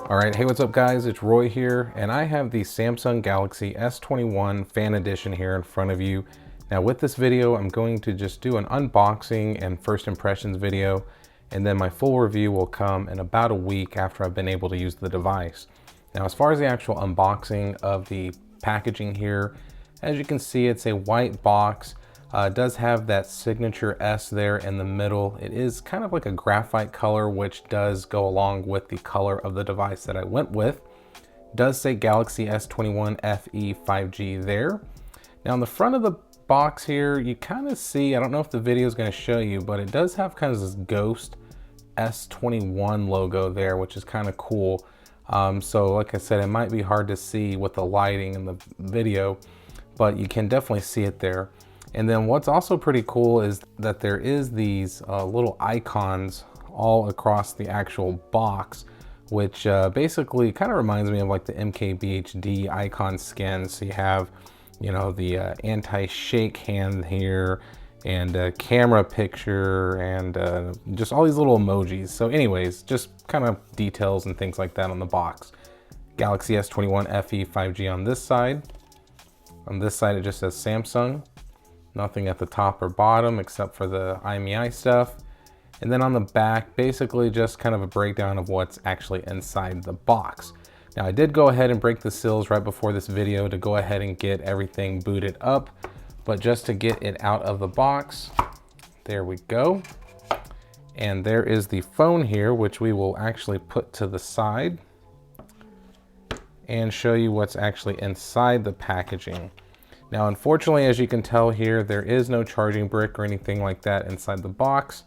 Alright, hey, what's up guys? It's Roy here, and I have the Samsung Galaxy S21 Fan Edition here in front of you. Now with this video, I'm going to just do an unboxing and first impressions video, and then my full review will come in about a week after I've been able to use the device. Now as far as the actual unboxing of the packaging here, as you can see, it's a white box. It does have that signature S there in the middle. It is kind of like a graphite color, which does go along with the color of the device that I went with. It does say Galaxy S21 FE 5G there. Now on the front of the box here, you kind of see, I don't know if the video is going to show you, but it does have kind of this ghost S21 logo there, which is kind of cool. So like I said, it might be hard to see with the lighting in the video, but you can definitely see it there. And then what's also pretty cool is that there is these little icons all across the actual box, which basically kind of reminds me of like the MKBHD icon skins. So you have, you know, the anti-shake hand here, and a camera picture, and just all these little emojis. So anyways, just kind of details and things like that on the box. Galaxy S21 FE 5G on this side. On this side, it just says Samsung. Nothing at the top or bottom except for the IMEI stuff. And then on the back, basically just kind of a breakdown of what's actually inside the box. Now I did go ahead and break the seals right before this video to go ahead and get everything booted up, but just to get it out of the box, there we go. And there is the phone here, which we will actually put to the side and show you what's actually inside the packaging. Now, unfortunately, as you can tell here, there is no charging brick or anything like that inside the box,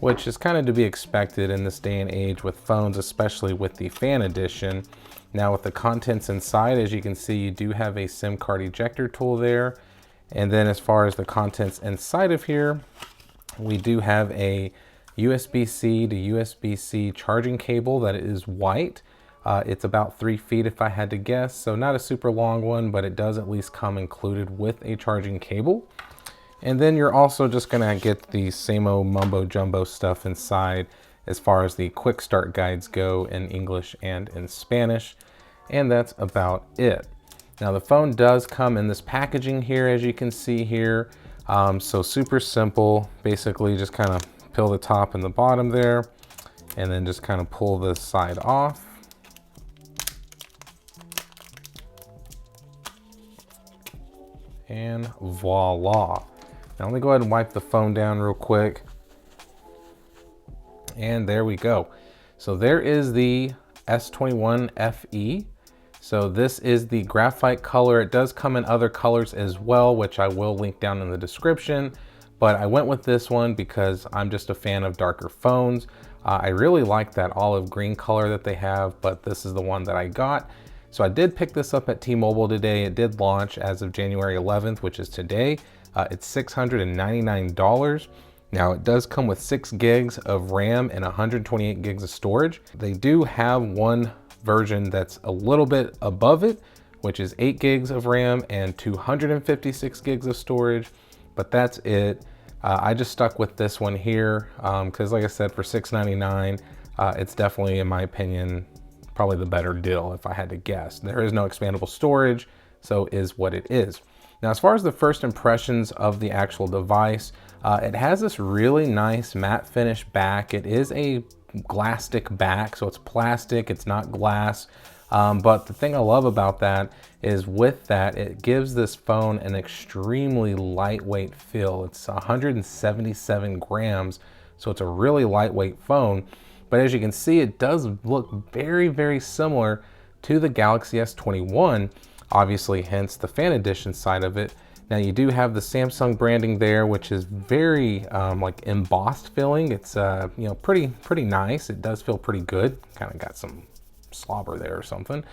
which is kind of to be expected in this day and age with phones, especially with the Fan Edition. Now, with the contents inside, as you can see, you do have a SIM card ejector tool there. And then as far as the contents inside of here, we do have a USB-C to USB-C charging cable that is white. It's about 3 feet if I had to guess, so not a super long one, but it does at least come included with a charging cable. And then you're also just gonna get the same old mumbo jumbo stuff inside as far as the quick start guides go in English and in Spanish, and that's about it. Now the phone does come in this packaging here, as you can see here. So super simple, basically just kind of peel the top and the bottom there, and then just kind of pull this side off. And voila. Now let me go ahead and wipe the phone down real quick. And there we go. So there is the S21 FE. So this is the graphite color. It does come in other colors as well, which I will link down in the description. But I went with this one because I'm just a fan of darker phones. I really like that olive green color that they have, but this is the one that I got. So I did pick this up at T-Mobile today. It did launch as of January 11th, which is today. It's $699. Now it does come with 6 gigs of RAM and 128 gigs of storage. They do have one version that's a little bit above it, which is 8 gigs of RAM and 256 gigs of storage, but that's it. I just stuck with this one here because like I said, for $699, it's definitely, in my opinion, probably the better deal if I had to guess. There is no expandable storage, so is what it is. Now, as far as the first impressions of the actual device, it has this really nice matte finish back. It is a glastic back, so it's plastic, it's not glass. But the thing I love about that is with that, it gives this phone an extremely lightweight feel. It's 177 grams, so it's a really lightweight phone. But as you can see, it does look very, very similar to the Galaxy S21, obviously, hence the Fan Edition side of it. Now you do have the Samsung branding there, which is very like embossed feeling. It's you know, pretty nice. It does feel pretty good. Kind of got some slobber there or something.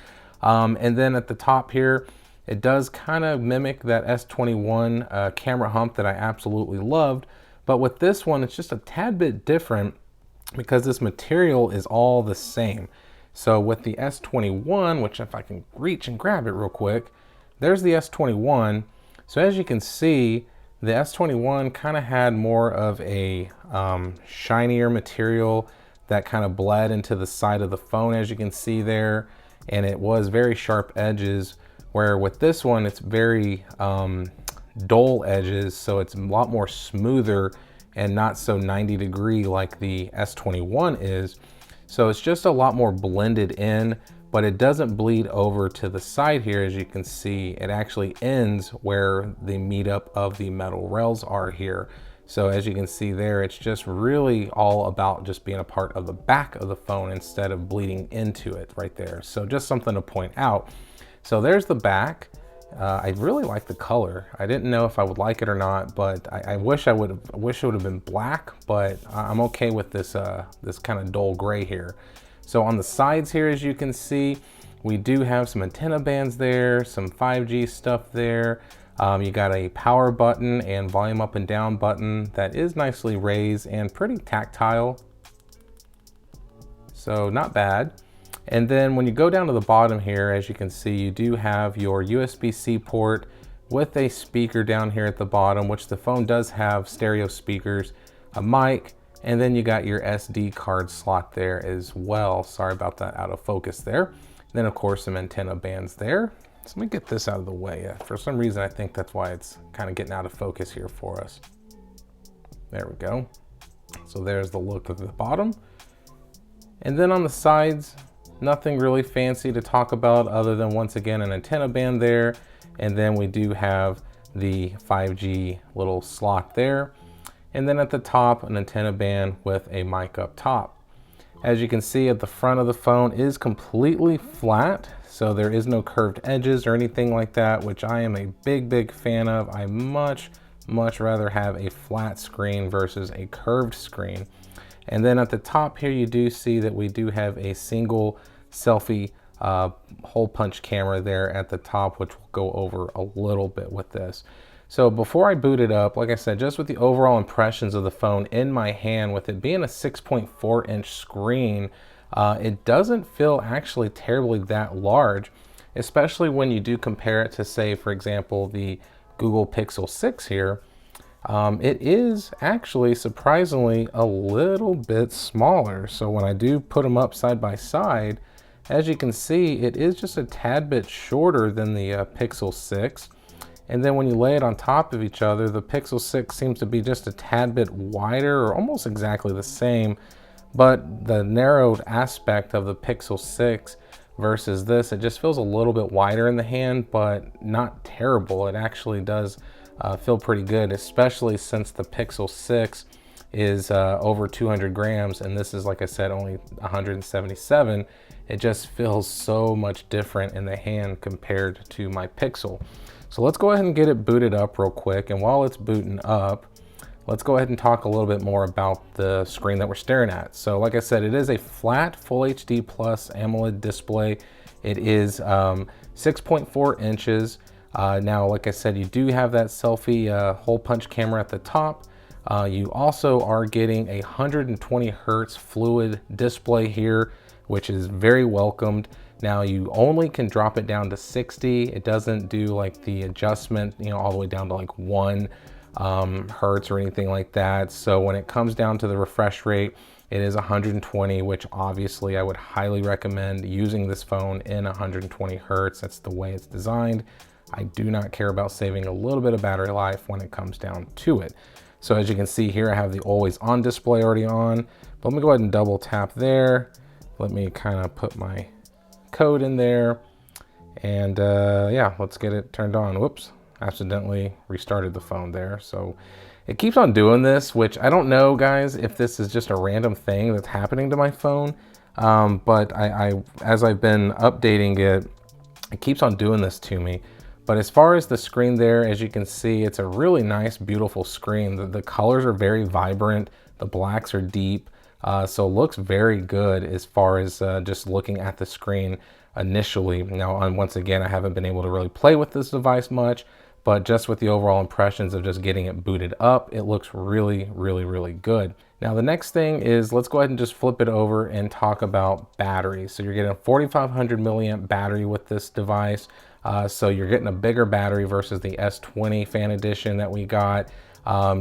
And then at the top here, it does kind of mimic that S21 camera hump that I absolutely loved. But with this one, it's just a tad bit different, because this material is all the same. So with the S21, which if I can reach and grab it real quick, there's the S21. So as you can see, the S21 kind of had more of a shinier material that kind of bled into the side of the phone, as you can see there, and it was very sharp edges, where with this one it's very dull edges, so it's a lot more smoother and not so 90-degree like the S21 is. So it's just a lot more blended in, but it doesn't bleed over to the side here. As you can see, it actually ends where the meetup of the metal rails are here. So as you can see there, it's just really all about just being a part of the back of the phone instead of bleeding into it right there. So just something to point out. So there's the back. I really like the color. I didn't know if I would like it or not, but I wish it would have been black, but I'm okay with this this kind of dull gray here. So on the sides here, as you can see, we do have some antenna bands there, some 5G stuff there. You got a power button and volume up and down button that is nicely raised and pretty tactile. So not bad. And then when you go down to the bottom here, as you can see, you do have your USB-C port with a speaker down here at the bottom, which the phone does have stereo speakers, a mic, and then you got your SD card slot there as well. Sorry about that out of focus there. Then of course some antenna bands there. So let me get this out of the way. For some reason, I think that's why it's kind of getting out of focus here for us. There we go. So there's the look of the bottom. And then on the sides, nothing really fancy to talk about other than, once again, an antenna band there. And then we do have the 5G little slot there. And then at the top, an antenna band with a mic up top. As you can see, at the front of the phone is completely flat. So there is no curved edges or anything like that, which I am a big fan of. I much rather have a flat screen versus a curved screen. And then at the top here, you do see that we do have a single selfie hole punch camera there at the top, which we'll go over a little bit with this. So before I boot it up, like I said, just with the overall impressions of the phone in my hand, with it being a 6.4-inch screen, it doesn't feel actually terribly that large, especially when you do compare it to, say, for example, the Google Pixel 6 here. It is actually surprisingly a little bit smaller. So when I do put them up side by side, as you can see, it is just a tad bit shorter than the Pixel 6. And then when you lay it on top of each other, the Pixel 6 seems to be just a tad bit wider, or almost exactly the same. But the narrowed aspect of the Pixel 6 versus this, it just feels a little bit wider in the hand, but not terrible. It actually does feel pretty good, especially since the Pixel 6 is over 200 grams and this is, like I said, only 177. It just feels so much different in the hand compared to my Pixel. So let's go ahead and get it booted up real quick, and while it's booting up, let's go ahead and talk a little bit more about the screen that we're staring at. So like I said, it is a flat Full HD Plus AMOLED display. It is 6.4 inches. Now, like I said, you do have that selfie hole punch camera at the top. You also are getting a 120 hertz fluid display here, which is very welcomed. Now you only can drop it down to 60. It doesn't do like the adjustment, you know, all the way down to like 1 hertz or anything like that. So when it comes down to the refresh rate, it is 120, which obviously I would highly recommend using this phone in 120 hertz. That's the way it's designed. I do not care about saving a little bit of battery life when it comes down to it. So as you can see here, I have the always on display already on, but let me go ahead and double tap there. Let me kind of put my code in there, and yeah, let's get it turned on. Whoops, accidentally restarted the phone there. So it keeps on doing this, which I don't know, guys, if this is just a random thing that's happening to my phone, but as I've been updating it, it keeps on doing this to me. But as far as the screen there, as you can see, it's a really nice, beautiful screen. The colors are very vibrant, the blacks are deep, so it looks very good as far as just looking at the screen initially. Now, once again, I haven't been able to really play with this device much, but just with the overall impressions of just getting it booted up, it looks really, really, really good. Now, the next thing is, let's go ahead and just flip it over and talk about battery. So you're getting a 4,500 milliamp battery with this device. So you're getting a bigger battery versus the S20 Fan Edition that we got.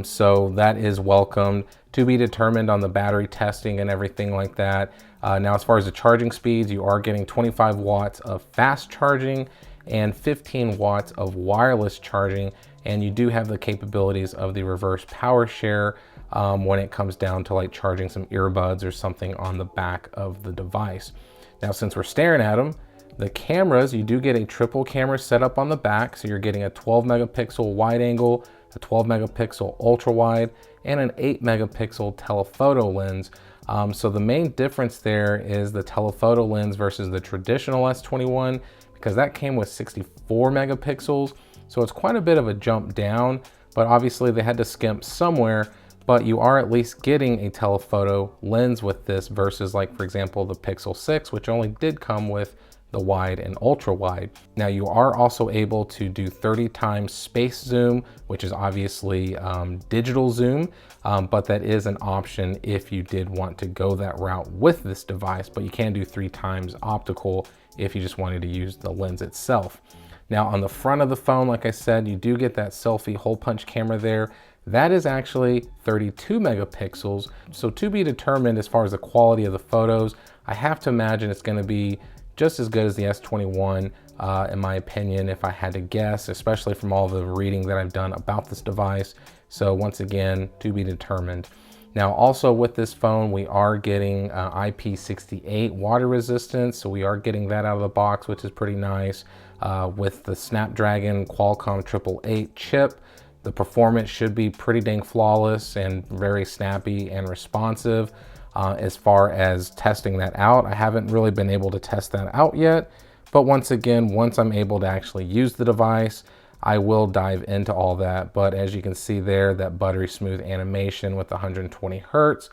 So that is welcomed. To be determined on the battery testing and everything like that. Now, as far as the charging speeds, you are getting 25 watts of fast charging and 15 watts of wireless charging. And you do have the capabilities of the reverse power share when it comes down to like charging some earbuds or something on the back of the device. Now, since we're staring at them, the cameras, you do get a triple camera setup on the back. So you're getting a 12 megapixel wide angle, a 12 megapixel ultra wide, and an 8 megapixel telephoto lens. So the main difference there is the telephoto lens versus the traditional S21, because that came with 64 megapixels. So it's quite a bit of a jump down, but obviously they had to skimp somewhere, but you are at least getting a telephoto lens with this versus, like, for example, the Pixel 6, which only did come with the wide and ultra wide. Now, you are also able to do 30 times space zoom, which is obviously digital zoom, but that is an option if you did want to go that route with this device, but you can do 3 times optical if you just wanted to use the lens itself. Now, on the front of the phone, like I said, you do get that selfie hole punch camera there. That is actually 32 megapixels. So to be determined as far as the quality of the photos, I have to imagine it's gonna be just as good as the S21, in my opinion, if I had to guess, especially from all the reading that I've done about this device. So once again, to be determined. Now, also with this phone, we are getting IP68 water resistance. So we are getting that out of the box, which is pretty nice. With the Snapdragon Qualcomm 888 chip, the performance should be pretty dang flawless and very snappy and responsive. As far as testing that out, I haven't really been able to test that out yet. But once again, once I'm able to actually use the device, I will dive into all that. But as you can see there, that buttery smooth animation with 120 hertz.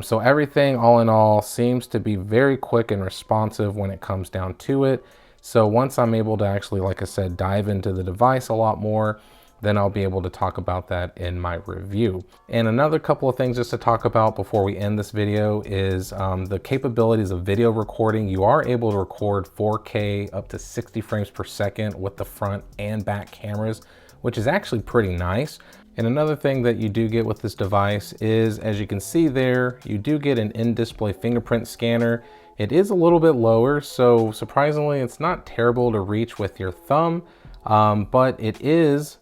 So everything all in all seems to be very quick and responsive when it comes down to it. So once I'm able to actually, like I said, dive into the device a lot more, then I'll be able to talk about that in my review. And another couple of things just to talk about before we end this video is the capabilities of video recording. You are able to record 4K up to 60 frames per second with the front and back cameras, which is actually pretty nice. And another thing that you do get with this device is, as you can see there, you do get an in-display fingerprint scanner. It is a little bit lower, so surprisingly, it's not terrible to reach with your thumb, but it is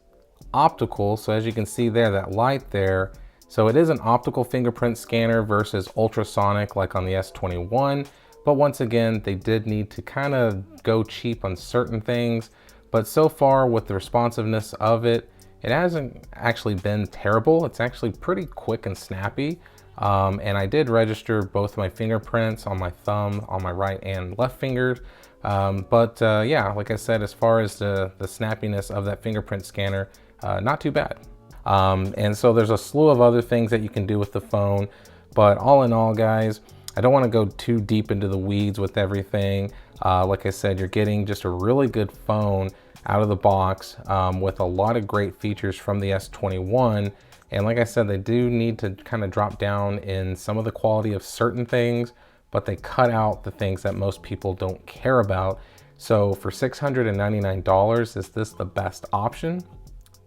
optical. So as you can see there, that light there, so it is an optical fingerprint scanner versus ultrasonic like on the S21. But once again, they did need to kind of go cheap on certain things. But so far with the responsiveness of it, it hasn't actually been terrible. It's actually pretty quick and snappy. And I did register both my fingerprints on my thumb, on my right and left fingers. Yeah, like I said, as far as the snappiness of that fingerprint scanner, not too bad. And so there's a slew of other things that you can do with the phone, but all in all, guys, I don't want to go too deep into the weeds with everything. Like I said, you're getting just a really good phone out of the box with a lot of great features from the S21. And like I said, they do need to kind of drop down in some of the quality of certain things, but they cut out the things that most people don't care about. So for $699, is this the best option?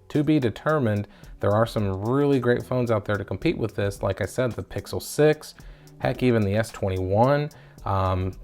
To be determined. There are some really great phones out there to compete with this. Like I said, the Pixel 6, heck, even the S21.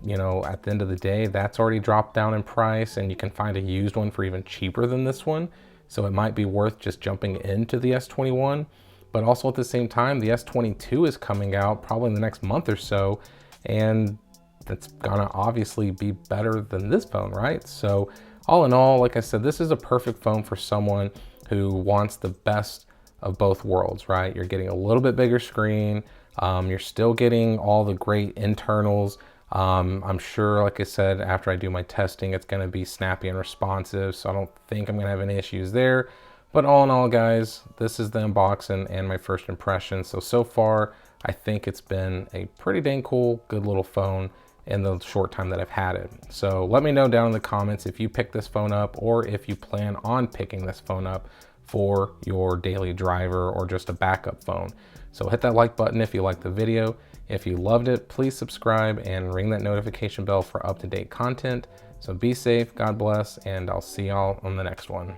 You know, at the end of the day, that's already dropped down in price, and you can find a used one for even cheaper than this one. So it might be worth just jumping into the S21. But also at the same time, the S22 is coming out probably in the next month or so, and that's gonna obviously be better than this phone, right? So all in all, like I said, this is a perfect phone for someone who wants the best of both worlds, right? You're getting a little bit bigger screen. You're still getting all the great internals. I'm sure, like I said, after I do my testing, it's gonna be snappy and responsive. So I don't think I'm gonna have any issues there. But all in all, guys, this is the unboxing and my first impression. So far, I think it's been a pretty dang cool, good little phone in the short time that I've had it. So let me know down in the comments if you picked this phone up or if you plan on picking this phone up for your daily driver or just a backup phone. So hit that like button if you liked the video. If you loved it, please subscribe and ring that notification bell for up-to-date content. So be safe, God bless, and I'll see y'all on the next one.